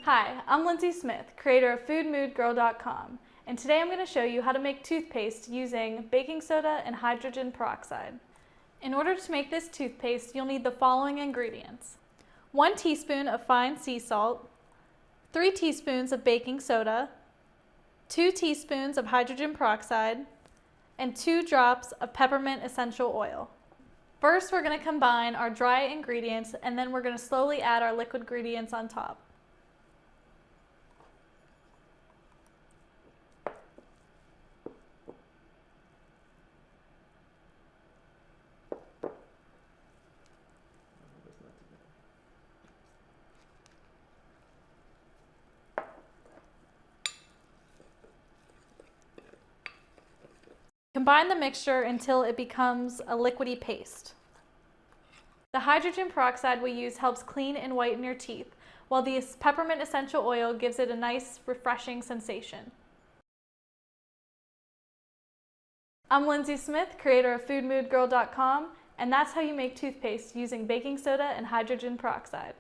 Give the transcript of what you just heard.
Hi, I'm Lindsay Smith, creator of FoodMoodGirl.com, and today I'm going to show you how to make toothpaste using baking soda and hydrogen peroxide. In order to make this toothpaste, you'll need the following ingredients: 1 teaspoon of fine sea salt, 3 teaspoons of baking soda, 2 teaspoons of hydrogen peroxide, and 2 drops of peppermint essential oil. First, we're going to combine our dry ingredients, and then we're going to slowly add our liquid ingredients on top. Combine the mixture until it becomes a liquidy paste. The hydrogen peroxide we use helps clean and whiten your teeth, while the peppermint essential oil gives it a nice, refreshing sensation. I'm Lindsay Smith, creator of FoodMoodGirl.com, and that's how you make toothpaste using baking soda and hydrogen peroxide.